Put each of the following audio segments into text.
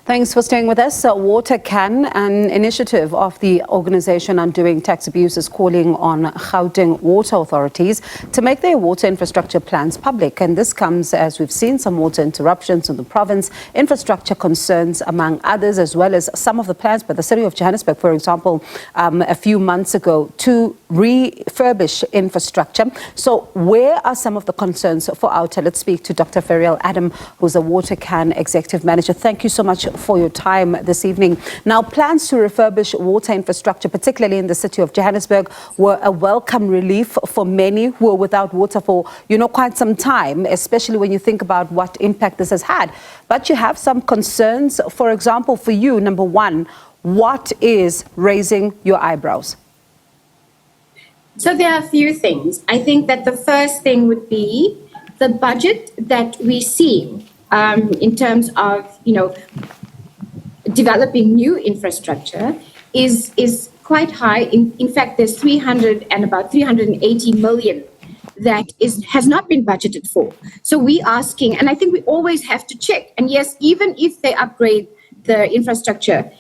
Thanks for staying with us. WaterCAN, an initiative of the Organization Undoing Tax Abuse, is calling on Gauteng water authorities to make their water infrastructure plans public. And this comes as we've seen some water interruptions in the province, infrastructure concerns among others, as well as some of the plans by the city of Johannesburg, for example, a few months ago to refurbish infrastructure. So where are some of the concerns for outer? Let's speak to Dr. Ferrial Adam, who's a WaterCAN Executive Manager. Thank you so much for your time this evening. Now, plans to refurbish water infrastructure, particularly in the city of Johannesburg, were a welcome relief for many who were without water for, quite some time, especially when you think about what impact this has had. But you have some concerns. For example, for you, number one, what is raising your eyebrows? So there are a few things. I think that the first thing would be the budget that we see in terms of, developing new infrastructure is quite high. In fact, there's about 380 million that has not been budgeted for. So we're asking, and I think we always have to check. And yes, even if they upgrade the infrastructure,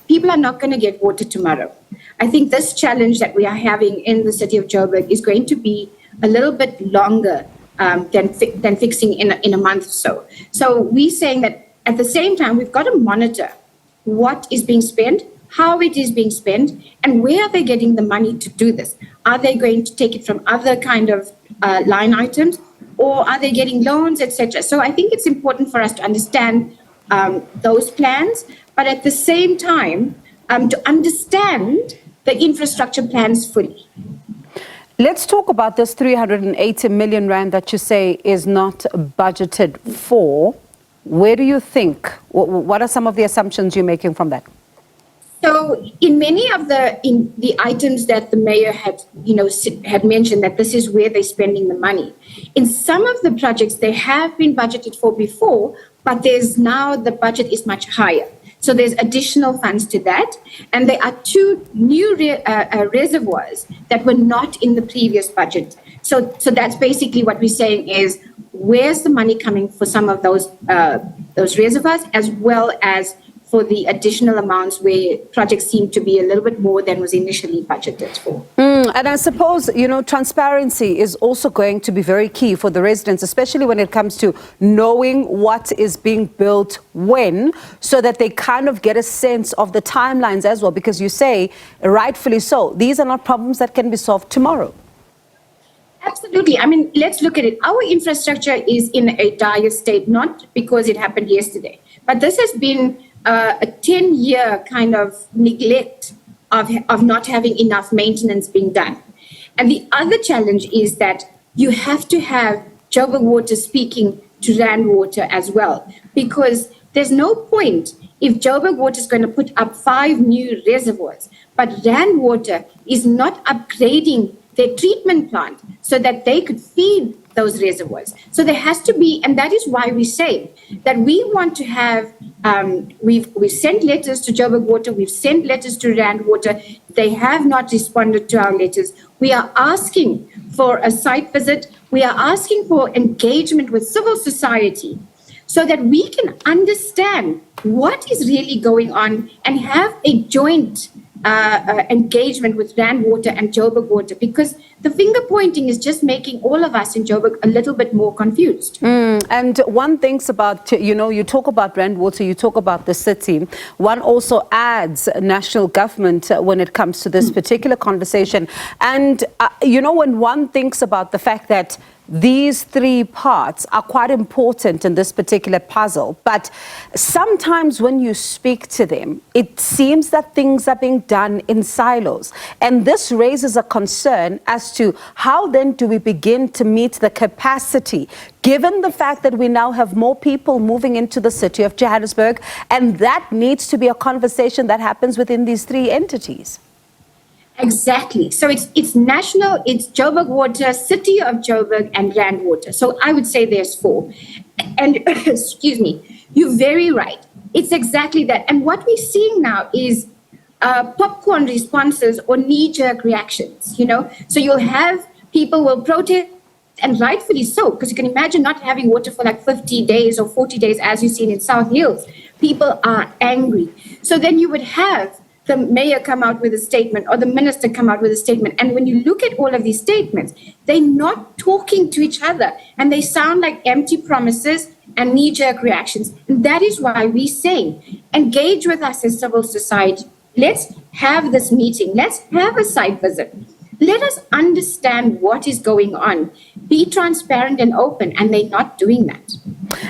people are not going to get water tomorrow. I think this challenge that we are having in the city of Joburg is going to be a little bit longer than fixing in a month or so. So we're saying that at the same time, we've got to monitor what is being spent, how it is being spent, and where are they getting the money to do this? Are they going to take it from other kind of line items, or are they getting loans, etc.? So I think it's important for us to understand those plans, but at the same time, to understand the infrastructure plans fully. Let's talk about this 380 million rand that you say is not budgeted for. Where do you think, what are some of the assumptions you're making from that? So in many of the items that the mayor had mentioned that this is where they're spending the money. In some of the projects, they have been budgeted for before, but the budget is much higher. So there's additional funds to that. And there are two new reservoirs that were not in the previous budget. So that's basically what we're saying is, where's the money coming for some of those reservoirs, as well as for the additional amounts where projects seem to be a little bit more than was initially budgeted for. And I suppose, transparency is also going to be very key for the residents, especially when it comes to knowing what is being built when, so that they kind of get a sense of the timelines as well, because you say, rightfully so, these are not problems that can be solved tomorrow. Absolutely. I mean, let's look at it. Our infrastructure is in a dire state, not because it happened yesterday, but this has been a 10-year kind of neglect of not having enough maintenance being done. And the other challenge is that you have to have Joburg Water speaking to Rand Water as well, because there's no point if Joburg Water is going to put up 5 new reservoirs, but Rand Water is not upgrading their treatment plant so that they could feed those reservoirs. So there has to be, and that is why we say that we want to have, we've sent letters to Joburg Water, we've sent letters to Rand Water, they have not responded to our letters. We are asking for a site visit, we are asking for engagement with civil society so that we can understand what is really going on and have a joint engagement with Rand Water and Joburg Water, because the finger pointing is just making all of us in Joburg a little bit more confused. And one thinks about, you talk about Rand Water, you talk about the city. One also adds national government when it comes to this particular conversation. And, when one thinks about the fact that these 3 parts are quite important in this particular puzzle, but sometimes when you speak to them, it seems that things are being done in silos. And this raises a concern as to how then do we begin to meet the capacity, given the fact that we now have more people moving into the city of Johannesburg, and that needs to be a conversation that happens within these 3 entities. Exactly. So it's national, it's Joburg Water, City of Joburg, and Rand Water. So I would say there's 4. And excuse me, you're very right. It's exactly that. And what we're seeing now is popcorn responses or knee-jerk reactions, So you'll have people will protest, and rightfully so, because you can imagine not having water for like 50 days or 40 days, as you've seen in South Hills. people are angry. So then you would have the mayor come out with a statement or the minister come out with a statement. And when you look at all of these statements, they're not talking to each other and they sound like empty promises and knee-jerk reactions. And that is why we say, engage with us as civil society. Let's have this meeting. Let's have a site visit. Let us understand what is going on. Be transparent and open, and they're not doing that.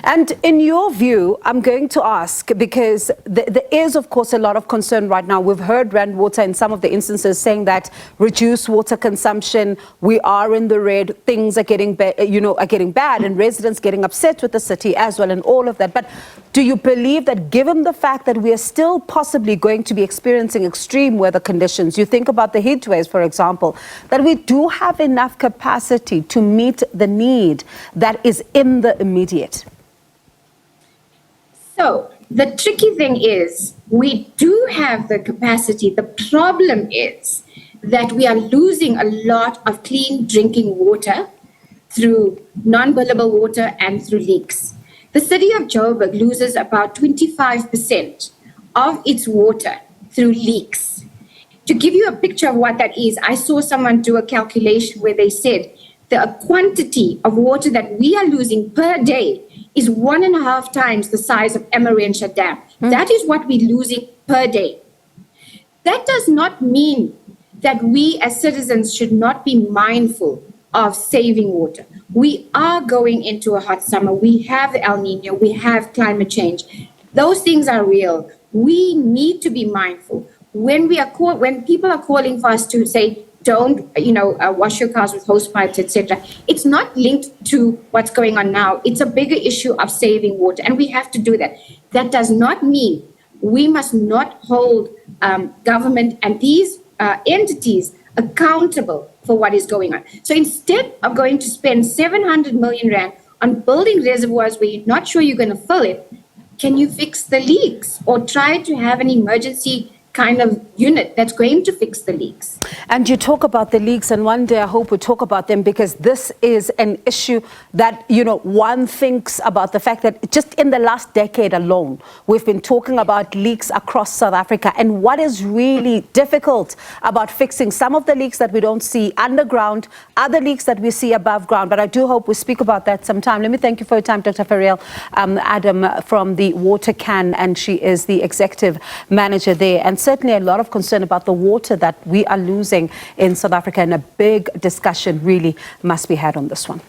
And in your view, I'm going to ask, because there is, of course, a lot of concern right now. We've heard Rand Water in some of the instances saying that reduced water consumption, we are in the red, things are getting bad, and residents getting upset with the city as well, and all of that. But do you believe that, given the fact that we are still possibly going to be experiencing extreme weather conditions, you think about the heat waves, for example, that we do have enough capacity to meet the need that is in the immediate? So the tricky thing is, we do have the capacity. The problem is that we are losing a lot of clean drinking water through non-billable water and through leaks. The city of Joburg loses about 25% of its water through leaks. To give you a picture of what that is, I saw someone do a calculation where they said the quantity of water that we are losing per day is 1.5 times the size of Emerentia Dam. That is what we're losing per day. That does not mean that we as citizens should not be mindful of saving water. We are going into a hot summer. We have the El Nino. We have climate change. Those things are real. We need to be mindful. When people are calling for us to say, don't, wash your cars with hose pipes, etc. It's not linked to what's going on now. It's a bigger issue of saving water, and we have to do that. That does not mean we must not hold government and these entities accountable for what is going on. So instead of going to spend 700 million rand on building reservoirs where you're not sure you're going to fill it, can you fix the leaks or try to have an emergency kind of unit that's going to fix the leaks? And you talk about the leaks, and one day I hope we talk about them, because this is an issue that, one thinks about the fact that just in the last decade alone, we've been talking about leaks across South Africa. And what is really difficult about fixing some of the leaks that we don't see underground, other leaks that we see above ground. But I do hope we speak about that sometime. Let me thank you for your time, Dr. Ferrial Adam from the WaterCAN, and she is the executive manager there. And certainly a lot of concern about the water that we are losing in South Africa, and a big discussion really must be had on this one.